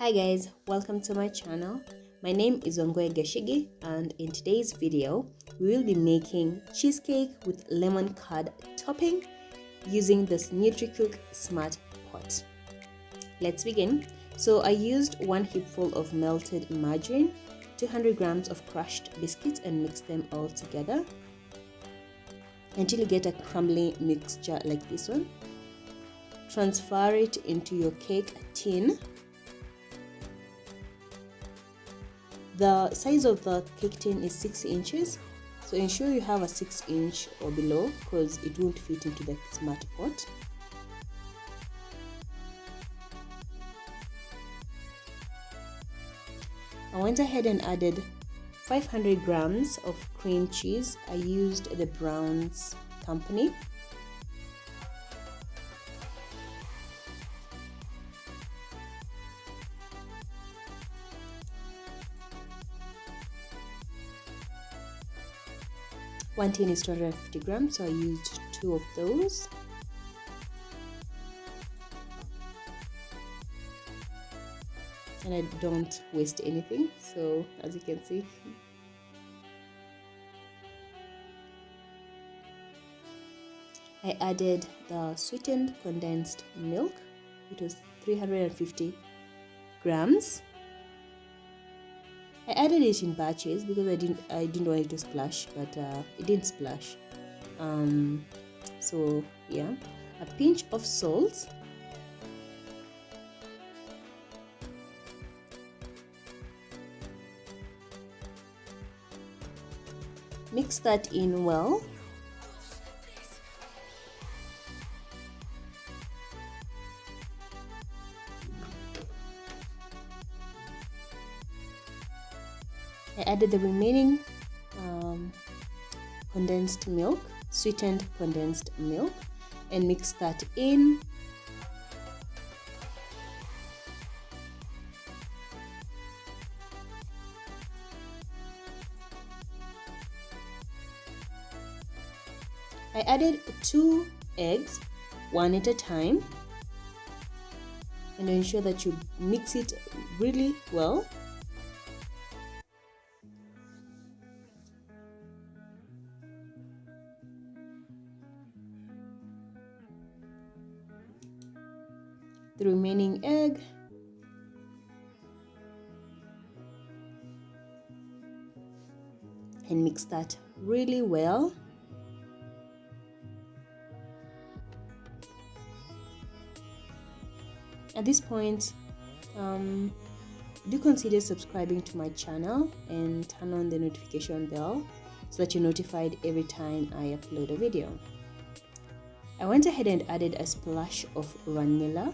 Hi guys, welcome to my channel. My name is Ongoye Gashigi, and in today's video we will be making cheesecake with lemon curd topping using this Nutricook smart pot. Let's begin. So I used 1 heapful of melted margarine, 200 grams of crushed biscuits, and mixed them all together until you get a crumbly mixture like this one. Transfer it into your cake tin. The size of the cake tin is 6 inches, so ensure you have a 6-inch or below because it won't fit into the smart pot. I went ahead and added 500 grams of cream cheese. I used the Brown's company. One tin is 250 grams, so I used 2 of those. And I don't waste anything, so as you can see. I added the sweetened condensed milk. It was 350 grams. I added it in batches because I didn't want it to splash, but it didn't splash. So yeah, a pinch of salt, mix that in well. I added the remaining condensed milk, sweetened condensed milk, and mix that in. I added 2 eggs, 1 at a time, and ensure that you mix it really well. The remaining egg, and mix that really well. At this point, do consider subscribing to my channel and turn on the notification bell so that you're notified every time I upload a video. I went ahead and added a splash of vanilla.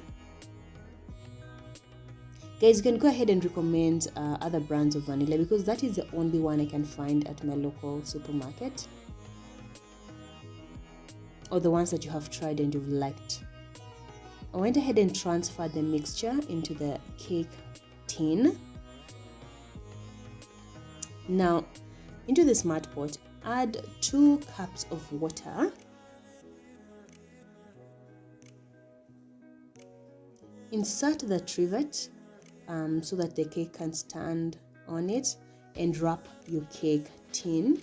Guys, you can go ahead and recommend other brands of vanilla because that is the only one I can find at my local supermarket, or the ones that you have tried and you've liked. I went ahead and transferred the mixture into the cake tin. Now, into the smart pot, add 2 cups of water. Insert the trivet so that the cake can stand on it, and wrap your cake tin.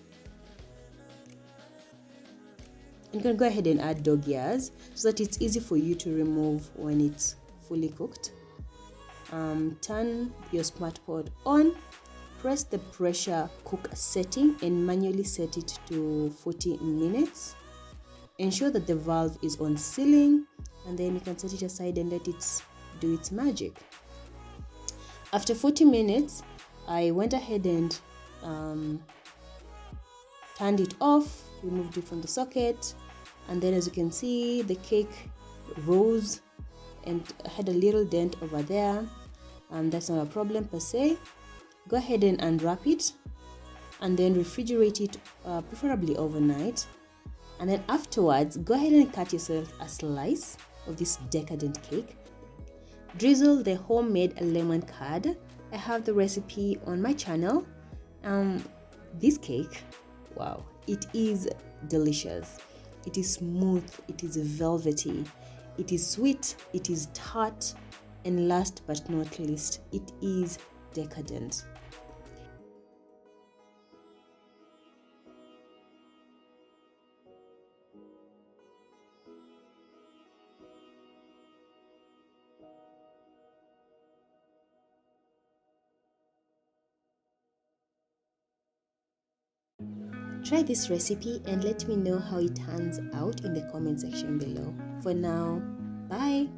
You can go ahead and add dog ears so that it's easy for you to remove when it's fully cooked. Turn your smart pot on, press the pressure cook setting and manually set it to 40 minutes. Ensure that the valve is on sealing, and then you can set it aside and let it do its magic. After 40 minutes, I went ahead and turned it off, removed it from the socket, and then as you can see, the cake rose and had a little dent over there, and that's not a problem per se. Go ahead and unwrap it and then refrigerate it, preferably overnight, and then afterwards go ahead and cut yourself a slice of this decadent cake. Drizzle the homemade lemon curd. I have the recipe on my channel. This cake, wow, it is delicious. It is smooth, it is velvety, it is sweet, it is tart, And last but not least, it is decadent. Try this recipe and let me know how it turns out in the comment section below. For now, bye!